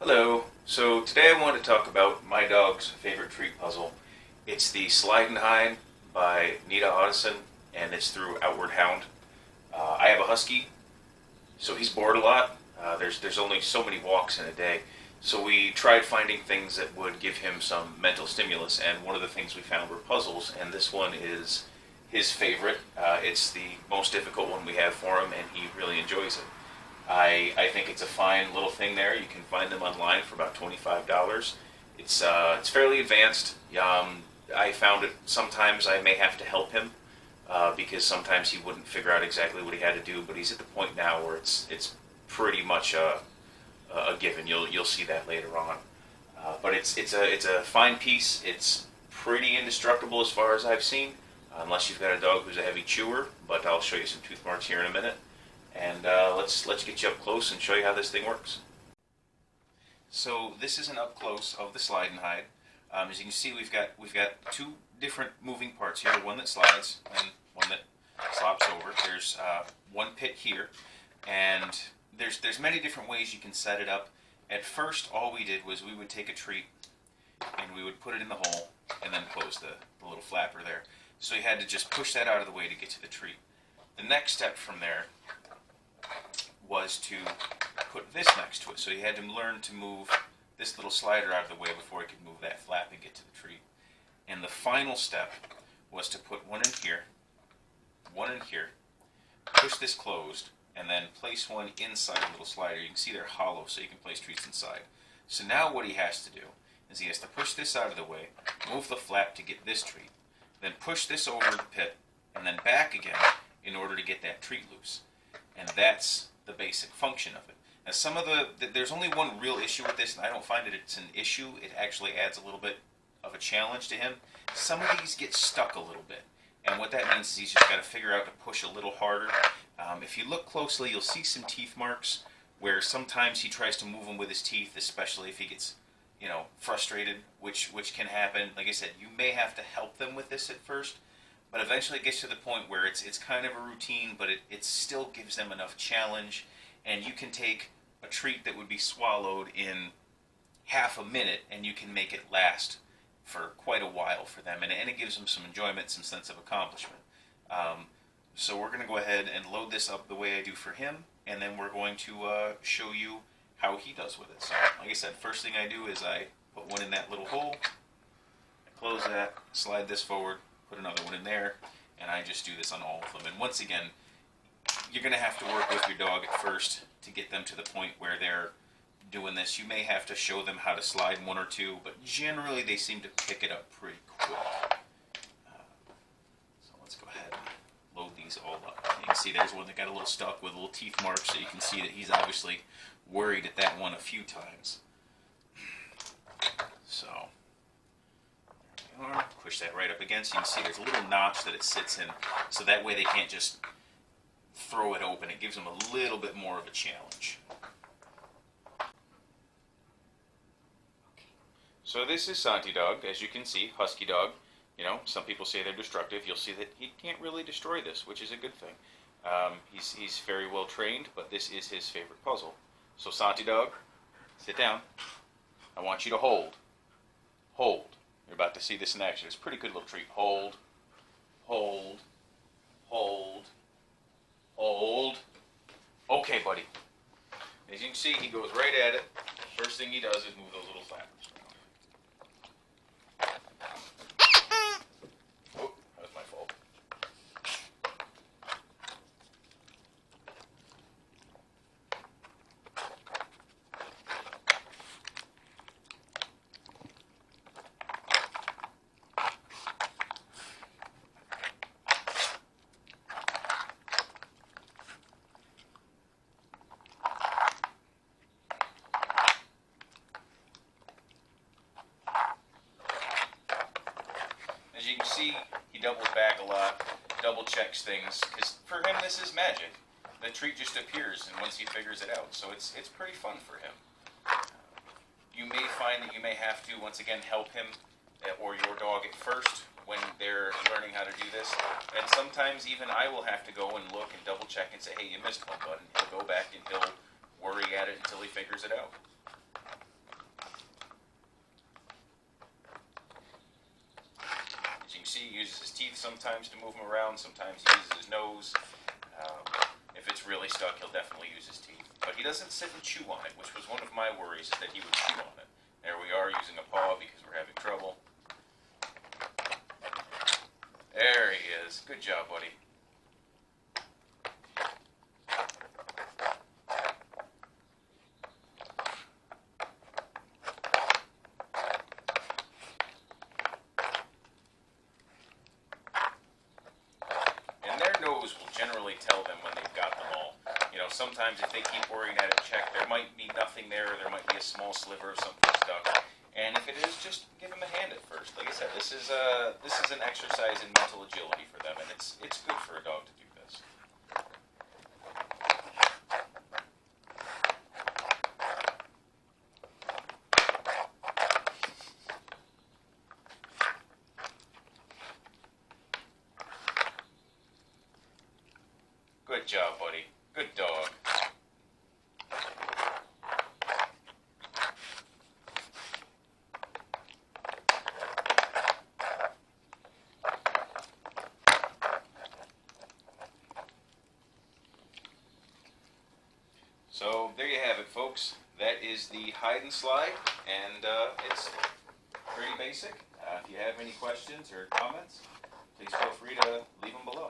Hello. So today I want to talk about my dog's favorite treat puzzle. It's the Slide and Hide by Nita Audison, and it's through Outward Hound. I have a husky, so he's bored a lot. There's only so many walks in a day, so we tried finding things that would give him some mental stimulus. And one of the things we found were puzzles, and this one is his favorite. It's the most difficult one we have for him, and he really enjoys it. I think it's a fine little thing there. You can find them online for about $25. It's fairly advanced. I found it sometimes I may have to help him because sometimes he wouldn't figure out exactly what he had to do. But he's at the point now where it's pretty much a given. You'll see that later on. But it's a fine piece. It's pretty indestructible as far as I've seen, unless you've got a dog who's a heavy chewer. But I'll show you some tooth marks here in a minute. And let's get you up close and show you how this thing works. So this is an up close of the Slide and Hide. As you can see, we've got two different moving parts here. One that slides and one that slops over. There's one pit here, and there's many different ways you can set it up. At first, all we did was we would take a treat and we would put it in the hole and then close the little flapper there. So you had to just push that out of the way to get to the treat. The next step from there was to put this next to it. So you had to learn to move this little slider out of the way before you could move that flap and get to the treat. And the final step was to put one in here, push this closed, and then place one inside the little slider. You can see they're hollow, so you can place treats inside. So now what he has to do is he has to push this out of the way, move the flap to get this treat, then push this over the pit, and then back again in order to get that treat loose. And that's the basic function of it. Now, some of there's only one real issue with this, and I don't find that it's an issue. It actually adds a little bit of a challenge to him. Some of these get stuck a little bit, and what that means is he's just got to figure out to push a little harder. If you look closely, you'll see some teeth marks where sometimes he tries to move them with his teeth, especially if he gets, frustrated, which can happen. Like I said, you may have to help them with this at first, but eventually it gets to the point where it's kind of a routine, but it still gives them enough challenge, and you can take a treat that would be swallowed in half a minute, and you can make it last for quite a while for them, and it gives them some enjoyment, some sense of accomplishment. So we're going to go ahead and load this up the way I do for him, and then we're going to show you how he does with it. So, like I said, first thing I do is I put one in that little hole, I close that, slide this forward, put another one in there, and I just do this on all of them. And once again, you're going to have to work with your dog at first to get them to the point where they're doing this. You may have to show them how to slide one or two, but generally they seem to pick it up pretty quick. So let's go ahead and load these all up. You can see there's one that got a little stuck with a little teeth mark, so you can see that he's obviously worried at that one a few times. So push that right up against. You can see there's a little notch that it sits in, so that way they can't just throw it open. It gives them a little bit more of a challenge. So this is Santi dog, as you can see, husky dog. Some people say they're destructive. You'll see that he can't really destroy this, which is a good thing. He's very well trained, but this is his favorite puzzle. So Santi dog, sit down. I want you to hold. Hold. You're about to see this in action. It's a pretty good little treat. Hold, hold, hold, hold. Okay, buddy. As you can see, he goes right at it. First thing he does is move those little flappers. Oh, that was my fault. As you can see, he doubles back a lot, double checks things, because for him this is magic. The treat just appears, and once he figures it out, so it's pretty fun for him. You may find that you may have to, once again, help him or your dog at first when they're learning how to do this, and sometimes even I will have to go and look and double check and say, hey, you missed one button. He'll go back and he'll worry at it until he figures it out. see he uses his teeth sometimes to move him around. Sometimes he uses his nose. If it's really stuck, he'll definitely use his teeth. But he doesn't sit and chew on it, which was one of my worries, is that he would chew on it. There we are using a paw because we're having trouble. There he is. Good job, buddy. And their nose will generally tell them when they've got them all. You know, sometimes if they keep worrying at it, check, there might be nothing there, there might be a small sliver of something stuck. And if it is, just give them a hand at first. Like I said, this is an exercise in mental agility for them, and it's good for a dog to do this. Good job, buddy. Good dog. So there you have it, folks. That is the hide and slide, and it's pretty basic. If you have any questions or comments, please feel free to leave them below.